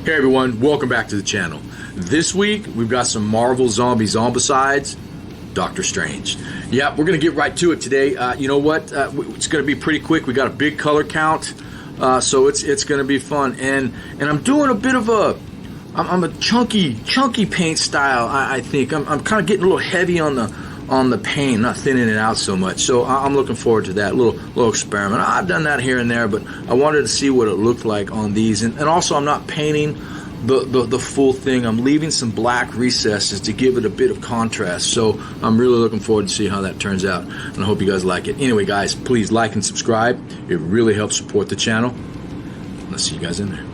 Hey everyone, welcome back to the channel. This week we've got some Marvel Zombies Zombicides, Doctor Strange. Yeah, we're gonna get right to it today. You know what? It's gonna be pretty quick. We got a big color count, so it's gonna be fun. And I'm doing a bit of I'm a chunky paint style. I think I'm kind of getting a little heavy on the paint, not thinning it out so much. So I'm looking forward to that little experiment. I've done that here and there, but I wanted to see what it looked like on these. And also I'm not painting the full thing. I'm leaving some black recesses to give it a bit of contrast. So I'm really looking forward to see how that turns out. And I hope you guys like it. Anyway, guys, please like and subscribe. It really helps support the channel. Let's see you guys in there.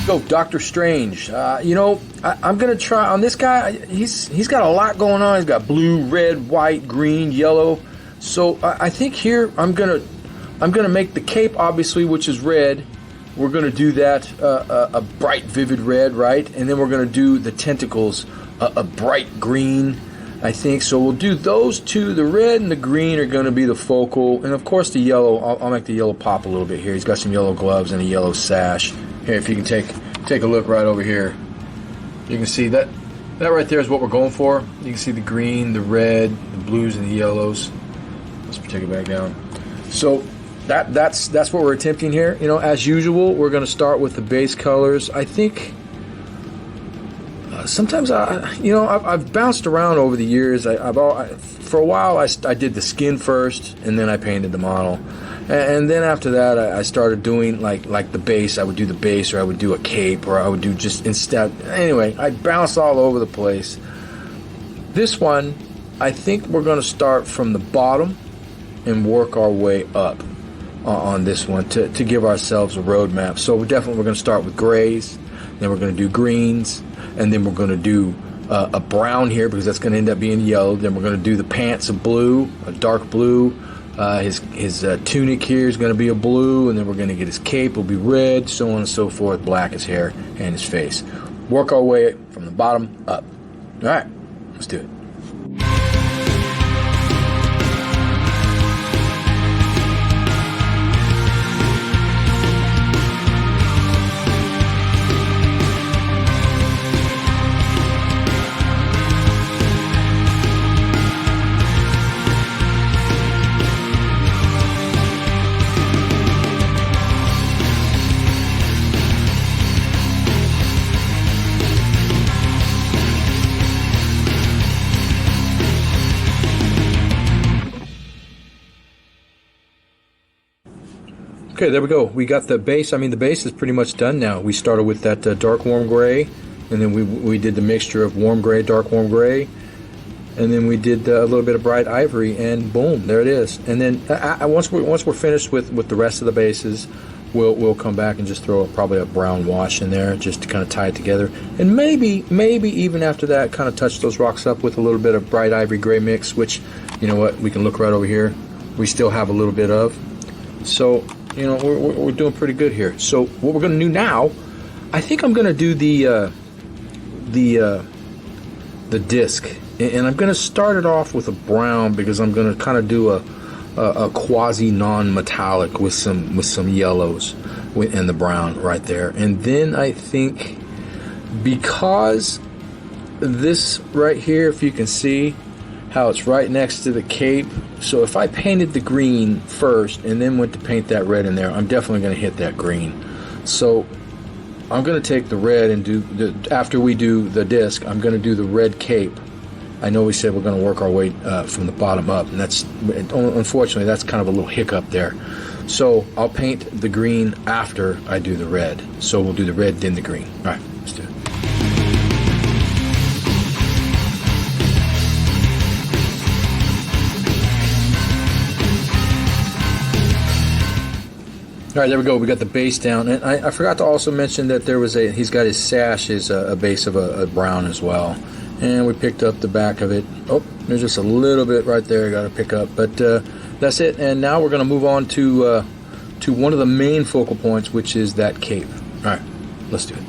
Go, Doctor Strange. I'm gonna try on this guy. He's got a lot going on. He's got blue, red, white, green, yellow. So I think here I'm gonna make the cape, obviously, which is red. We're gonna do that a bright, vivid red, right? And then we're gonna do the tentacles a bright green, I think. So we'll do those two. The red and the green are gonna be the focal, and of course the yellow. I'll make the yellow pop a little bit here. He's got some yellow gloves and a yellow sash. Here, if you can take a look right over here, you can see that right there is what we're going for. You can see the green, the red, the blues, and the yellows. Let's take it back down. So that's what we're attempting here. You know, as usual, we're going to start with the base colors. I think sometimes I've bounced around over the years. For a while I did the skin first, and then I painted the model. And then after that, I started doing like the base. I would do the base, or I would do a cape, or I would do just instead. Anyway, I bounced all over the place. This one, I think we're going to start from the bottom and work our way up on this one to give ourselves a roadmap. So we're going to start with grays, then we're going to do greens, and then we're going to do a brown here because that's going to end up being yellow. Then we're going to do the pants of blue, a dark blue. His tunic here is going to be a blue, and then we're going to get his cape will be red, so on and so forth, black his hair and his face. Work our way from the bottom up. All right, let's do it. Okay, there we go. We got the base. I mean, the base is pretty much done now. We started with that dark warm gray, and then we did the mixture of warm gray, dark warm gray, and then we did a little bit of bright ivory, and boom, there it is. And then once we're finished with the rest of the bases, we'll come back and just throw probably a brown wash in there just to kind of tie it together. And maybe even after that, kind of touch those rocks up with a little bit of bright ivory gray mix, which, you know what, we can look right over here. We still have a little bit of. So, you know, we're doing pretty good here. So what we're going to do now, I think I'm going to do the disc, and I'm going to start it off with a brown because I'm going to kind of do a quasi non-metallic with some yellows and the brown right there. And then I think because this right here, if you can see how it's right next to the cape, so if I painted the green first and then went to paint that red in there, I'm definitely going to hit that green. So I'm going to take the red and do after we do the disc, I'm going to do the red cape. I know we said we're going to work our way from the bottom up, and that's, unfortunately, that's kind of a little hiccup there. So I'll paint the green after I do the red. So we'll do the red, then the green. All right, let's do it. All right, there we go. We got the base down, and I forgot to also mention that there was he's got his sash is a base of a brown as well, and we picked up the back of it. Oh, there's just a little bit right there I got to pick up, but that's it. And now we're going to move on to one of the main focal points, which is that cape. All right, let's do it.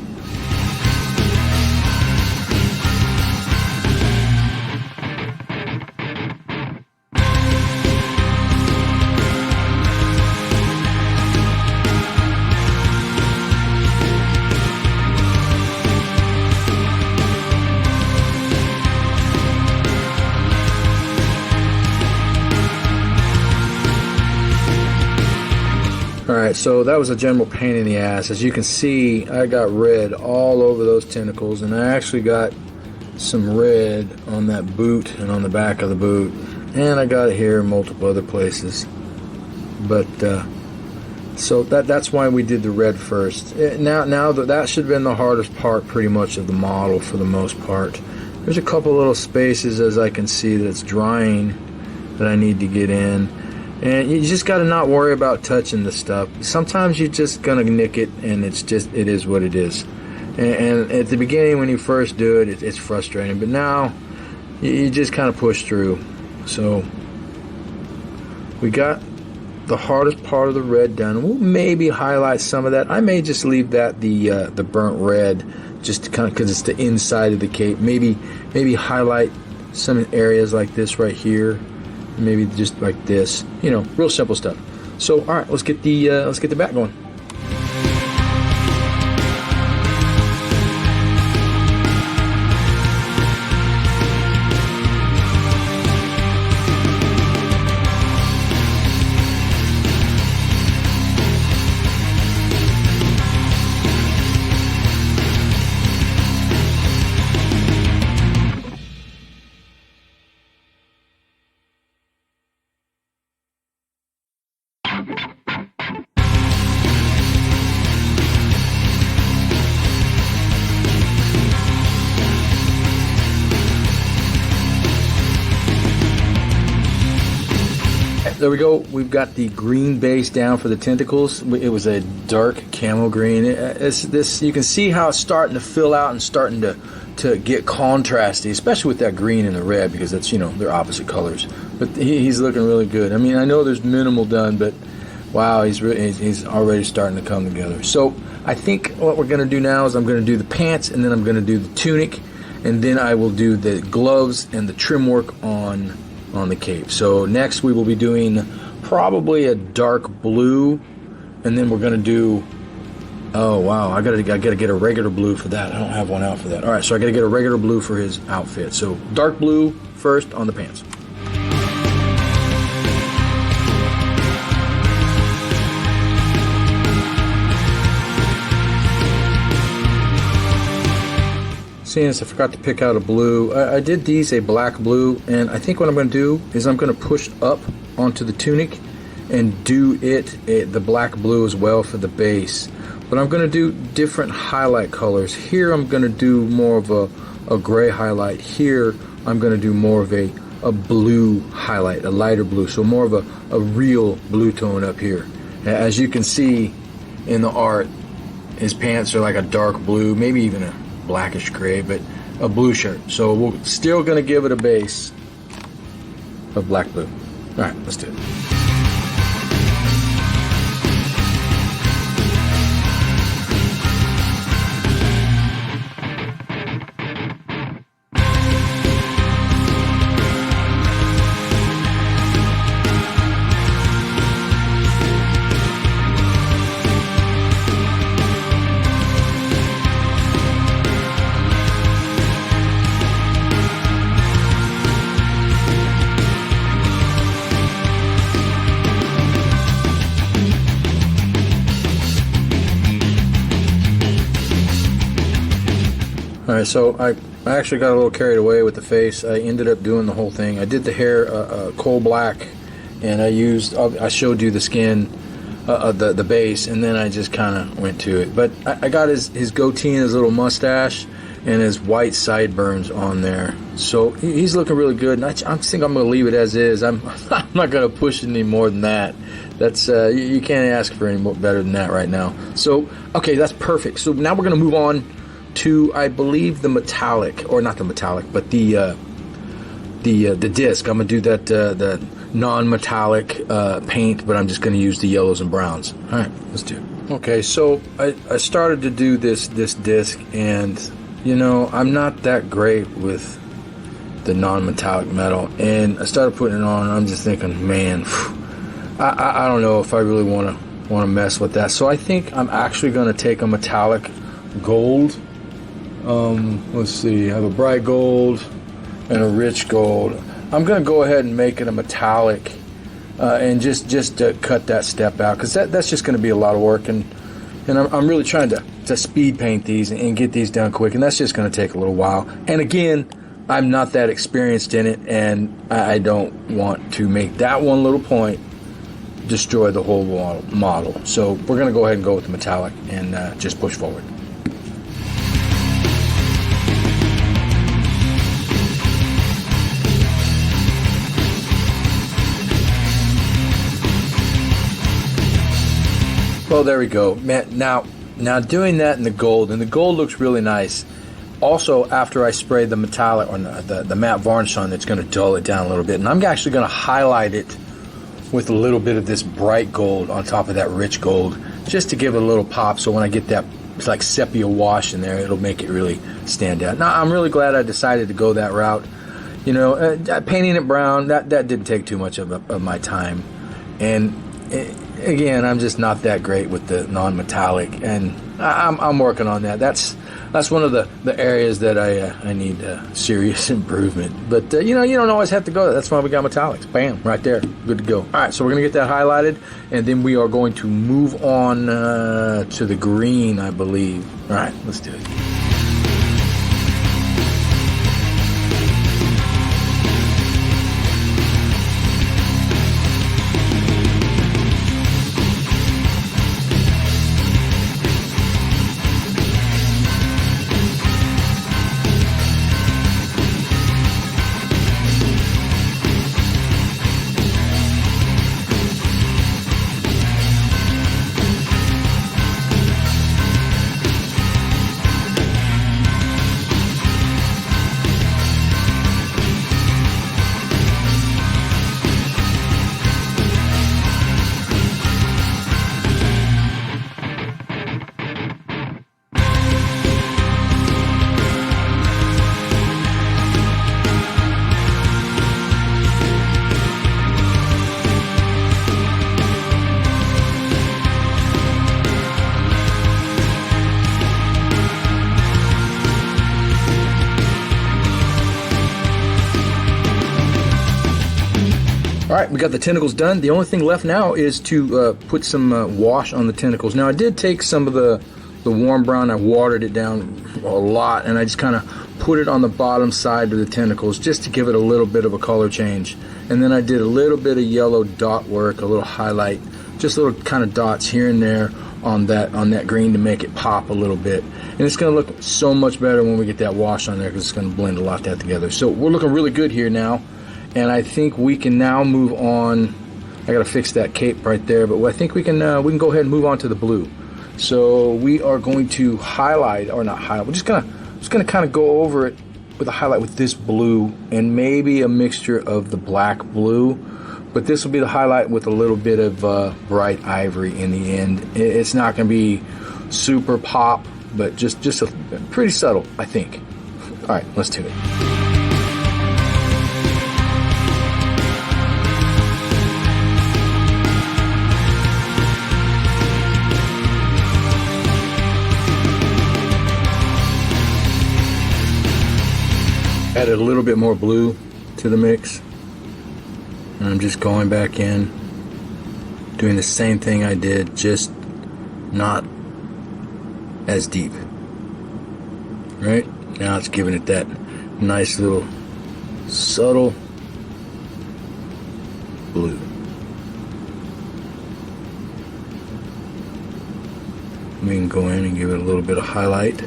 Alright, so that was a general pain in the ass. As you can see, I got red all over those tentacles, and I actually got some red on that boot and on the back of the boot, and I got it here in multiple other places. But so that's why we did the red first. Now that should have been the hardest part pretty much of the model for the most part. There's a couple little spaces, as I can see, that's drying that I need to get in. And you just got to not worry about touching the stuff. Sometimes you're just going to nick it, and it is what it is. And at the beginning, when you first do it, it's frustrating. But now, you just kind of push through. So, we got the hardest part of the red done. We'll maybe highlight some of that. I may just leave that the burnt red, just to kind of, because it's the inside of the cape. Maybe highlight some areas like this right here. Maybe just like this, real simple stuff. So, all right, let's get the back going. There we go. We've got the green base down for the tentacles. It was a dark camo green. This you can see how it's starting to fill out and starting to get contrasty, especially with that green and the red, because that's they're opposite colors. But he's looking really good. I mean, I know there's minimal done, but wow, he's already starting to come together. So I think what we're going to do now is I'm going to do the pants, and then I'm going to do the tunic, and then I will do the gloves and the trim work on the cape. So next we will be doing probably a dark blue, and then we're going to do, oh wow, I gotta get a regular blue for that. I don't have one out for that. Alright, so I gotta get a regular blue for his outfit. So dark blue first on the pants. Seeing as I forgot to pick out a blue, I did these a black blue, and I think what I'm going to do is I'm going to push up onto the tunic and do the black blue as well for the base. But I'm going to do different highlight colors. Here I'm going to do more of a gray highlight. Here I'm going to do more of a blue highlight, a lighter blue, so more of a real blue tone up here. As you can see in the art, his pants are like a dark blue, maybe even a blackish gray, but a blue shirt. So we're still going to give it a base of black blue. All right, let's do it. Alright, so I actually got a little carried away with the face. I ended up doing the whole thing. I did the hair coal black, and I showed you the skin, the base, and then I just kind of went to it. But I got his goatee and his little mustache, and his white sideburns on there. So he's looking really good, and I think I'm going to leave it as is. I'm not going to push it any more than that. That's you can't ask for any more better than that right now. So okay, that's perfect. So now we're going to move on to, I believe, the metallic, or not the metallic, but the disc. I'm going to do that the non-metallic paint, but I'm just going to use the yellows and browns. All right, let's do it. Okay, so I started to do this disc, and you know, I'm not that great with the non-metallic metal, and I started putting it on, and I'm just thinking, man, I don't know if I really want to mess with that. So I think I'm actually going to take a metallic gold. Let's see, I have a bright gold and a rich gold. I'm going to go ahead and make it a metallic, and just cut that step out, because that's just going to be a lot of work, and I'm really trying to speed paint these and get these done quick, and that's just going to take a little while. And again, I'm not that experienced in it, and I don't want to make that one little point destroy the whole model. So we're going to go ahead and go with the metallic and just push forward. Well, there we go. Man, now doing that in the gold, and the gold looks really nice. Also, after I spray the metallic or the matte varnish on, it's going to dull it down a little bit, and I'm actually going to highlight it with a little bit of this bright gold on top of that rich gold, just to give it a little pop. So when I get that like sepia wash in there, it'll make it really stand out. Now, I'm really glad I decided to go that route. You know, painting it brown, that didn't take too much of my time, and again, I'm just not that great with the non-metallic, and I'm working on that. That's one of the areas that I need serious improvement. But you know, you don't always have to go there. That's why we got metallics. Bam, right there, good to go. All right, so we're gonna get that highlighted, and then we are going to move on to the green, I believe. All right, let's do it. Alright, we got the tentacles done. The only thing left now is to put some wash on the tentacles. Now I did take some of the warm brown, I watered it down a lot, and I just kind of put it on the bottom side of the tentacles just to give it a little bit of a color change. And then I did a little bit of yellow dot work, a little highlight, just little kind of dots here and there on that green to make it pop a little bit. And it's going to look so much better when we get that wash on there, because it's going to blend a lot of that together. So we're looking really good here now. And I think we can now move on. I got to fix that cape right there, but I think we can go ahead and move on to the blue. So we are going to highlight, or not highlight. We're just gonna kind of go over it with a highlight with this blue and maybe a mixture of the black blue. But this will be the highlight with a little bit of bright ivory in the end. It's not going to be super pop, but just a pretty subtle, I think. All right, let's do it. Added a little bit more blue to the mix, and I'm just going back in, doing the same thing I did, just not as deep. Right? Now it's giving it that nice little subtle blue. We can go in and give it a little bit of highlight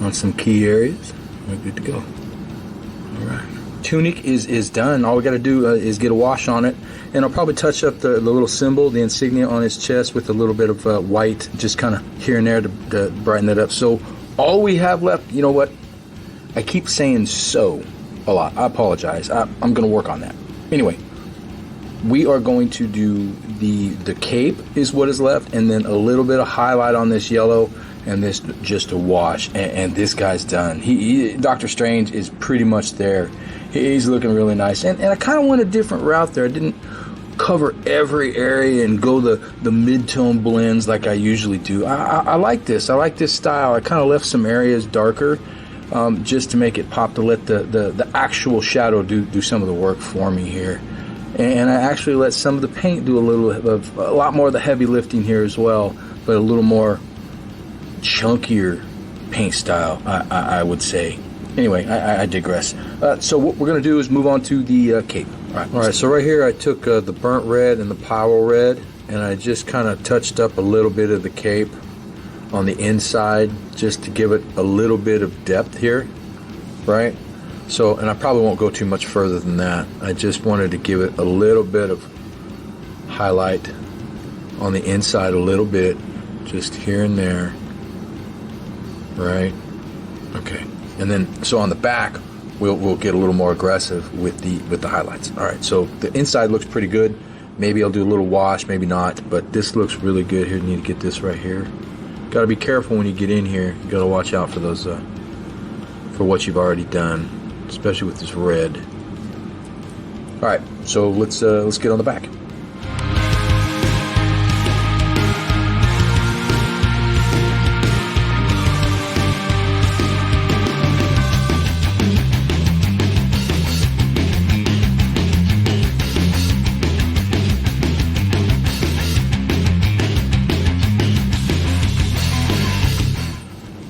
on some key areas. We're good to go. All right. Tunic is done. All we got to do is get a wash on it, and I'll probably touch up the little symbol, the insignia on his chest with a little bit of white, just kind of here and there to brighten it up. So all we have left, you know what? I keep saying so a lot. I apologize. I'm going to work on that. Anyway, we are going to do the cape is what is left, and then a little bit of highlight on this yellow, and this just a wash, and this guy's done. Doctor Strange is pretty much there. He's looking really nice, and I kind of went a different route there. I didn't cover every area and go the mid-tone blends like I usually do. I like this. I like this style. I kind of left some areas darker just to make it pop, to let the actual shadow do some of the work for me here. And I actually let some of the paint do a lot more of the heavy lifting here as well, but a little more chunkier paint style, I would say. Anyway, I digress. So what we're going to do is move on to the cape. All right, so right here I took the burnt red and the pyrrole red, and I just kind of touched up a little bit of the cape on the inside just to give it a little bit of depth here, right? So, and I probably won't go too much further than that. I just wanted to give it a little bit of highlight on the inside, a little bit, just here and there, right? Okay, and then so on the back, we'll get a little more aggressive with the highlights. All right, so the inside looks pretty good. Maybe I'll do a little wash, maybe not, but this looks really good here. You need to get this right here. Got to be careful when you get in here. You got to watch out for those, for what you've already done, especially with this red. All right, so let's get on the back.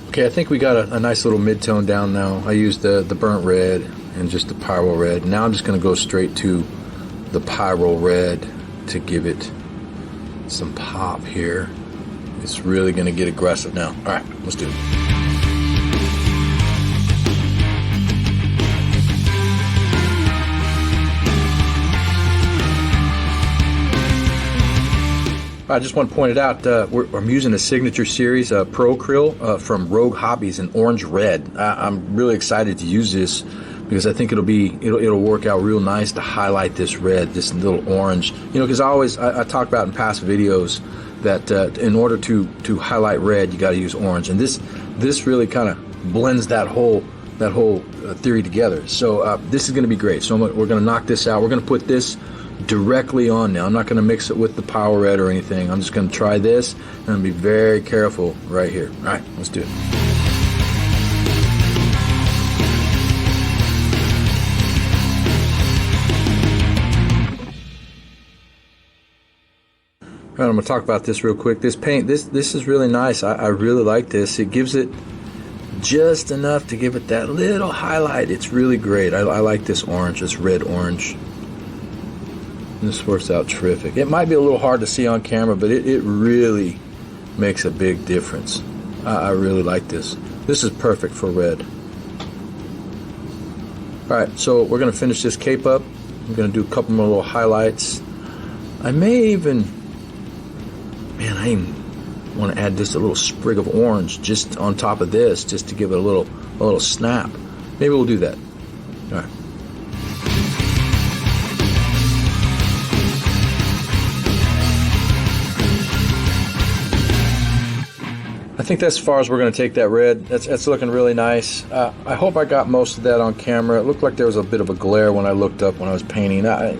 Okay, I think we got a nice little mid-tone down now. I used the burnt red and just the pyrrole red. Now I'm just going to go straight to the pyrrole red to give it some pop here. It's really going to get aggressive now. All right, let's do it. I just want to point it out, I'm using a signature series, Pro Krill from Rogue Hobbies in orange red. I'm really excited to use this because I think it'll work out real nice to highlight this red, this little orange. You know, because I talked about in past videos that in order to highlight red, you got to use orange, and this really kind of blends that whole theory together. So this is going to be great. So we're going to knock this out. We're going to put this directly on now. I'm not going to mix it with the pyrrole red or anything. I'm just going to try this, and I'm going to be very careful right here. All right, let's do it. All right, I'm going to talk about this real quick. This paint, this is really nice. I really like this. It gives it just enough to give it that little highlight. It's really great. I like this orange, this red orange. This works out terrific. It might be a little hard to see on camera, but it really makes a big difference. I really like this. This is perfect for red. Alright, so we're going to finish this cape up. I'm going to do a couple more little highlights. I may even... Man, I even want to add just a little sprig of orange just on top of this, just to give it a little snap. Maybe we'll do that. Alright. I think that's as far as we're going to take that red. That's looking really nice. I hope I got most of that on camera. It looked like there was a bit of a glare when I looked up when I was painting. I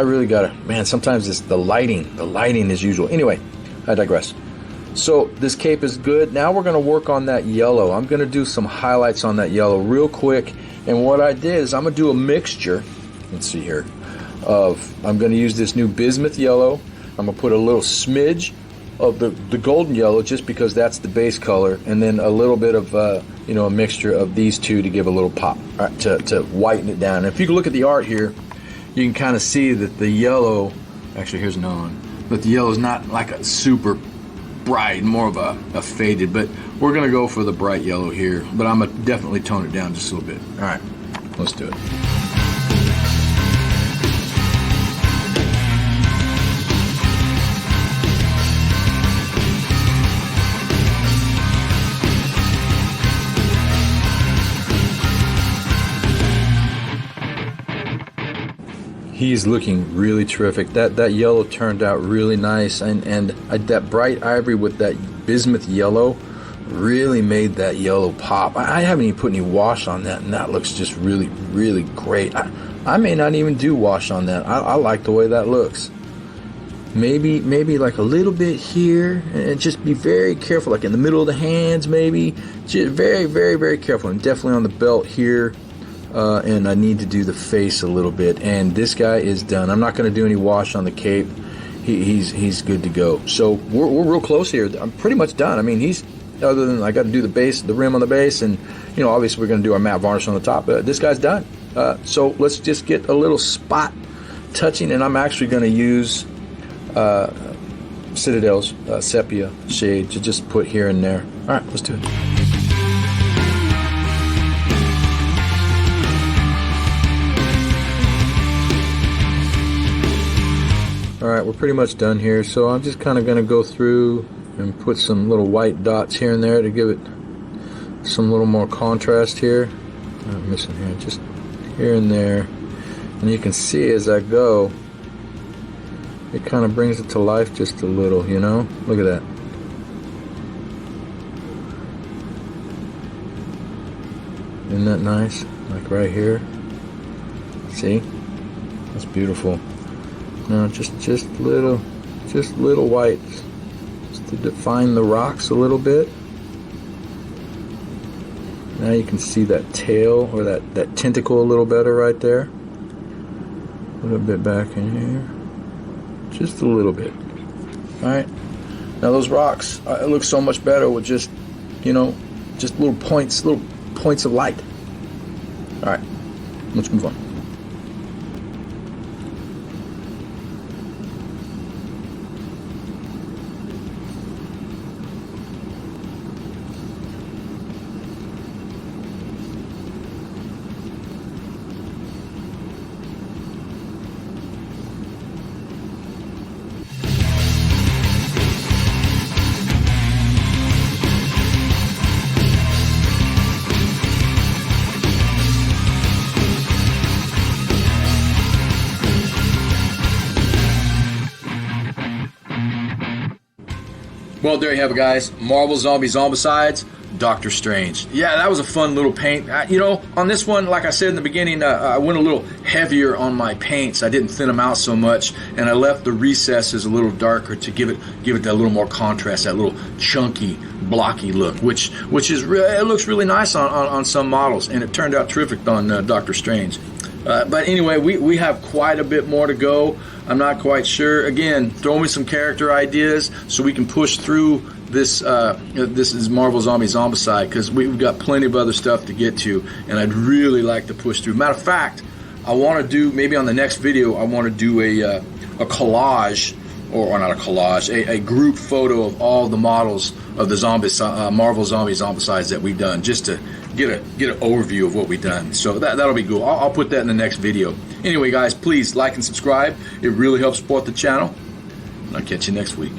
really got to... Man, sometimes it's the lighting. The lighting is usual. Anyway, I digress. So this cape is good. Now we're going to work on that yellow. I'm going to do some highlights on that yellow real quick. And what I did is I'm going to do a mixture. Let's see here. I'm going to use this new bismuth yellow. I'm going to put a little smidge of the golden yellow, just because that's the base color, and then a little bit of a mixture of these two to give a little pop, right, to whiten it down. And if you can look at the art here, you can kind of see that the yellow, actually here's another one, but the yellow is not like a super bright, more of a faded, but we're gonna go for the bright yellow here, but I'm gonna definitely tone it down just a little bit. All right, let's do it. He's looking really terrific. That yellow turned out really nice, and that bright ivory with that bismuth yellow really made that yellow pop. I haven't even put any wash on that, and that looks just really, really great. I may not even do wash on that. I like the way that looks. Maybe like a little bit here, and just be very careful, like in the middle of the hands, maybe. Just very, very, very careful, and definitely on the belt here. And I need to do the face a little bit, and this guy is done. I'm not going to do any wash on the cape. He's good to go. So we're real close here. I'm pretty much done. I mean, other than I got to do the base, the rim on the base, and obviously we're going to do our matte varnish on the top. This guy's done. So let's just get a little spot touching, and I'm actually going to use Citadel's sepia shade to just put here and there. All right, let's do it. Alright, we're pretty much done here, so I'm just kind of going to go through and put some little white dots here and there to give it some little more contrast here. I'm missing here, just here and there. And you can see as I go, it kind of brings it to life just a little, Look at that. Isn't that nice? Like right here. See? That's beautiful. Now just little whites, just to define the rocks a little bit. Now you can see that tail or that tentacle a little better right there. A little bit back in here, just a little bit. All right. Now those rocks, it looks so much better with just little points of light. All right, let's move on. Well, there you have it, guys. Marvel Zombies Zombicides, Doctor Strange. Yeah, that was a fun little paint. On this one, like I said in the beginning, I went a little heavier on my paints. I didn't thin them out so much, and I left the recesses a little darker to give it that little more contrast, that little chunky, blocky look, which is it looks really nice on some models, and it turned out terrific on Doctor Strange. But anyway, we have quite a bit more to go. I'm not quite sure. Again, throw me some character ideas so we can push through this. This is Marvel Zombies Zombicide, because we've got plenty of other stuff to get to, and I'd really like to push through. Matter of fact, I want to do, maybe on the next video, I want to do a collage, or not a collage, a group photo of all the models of the Marvel Zombies Zombicides that we've done, just to get an overview of what we've done. So that'll be cool. I'll put that in the next video. Anyway, guys, please like and subscribe. It really helps support the channel. And I'll catch you next week.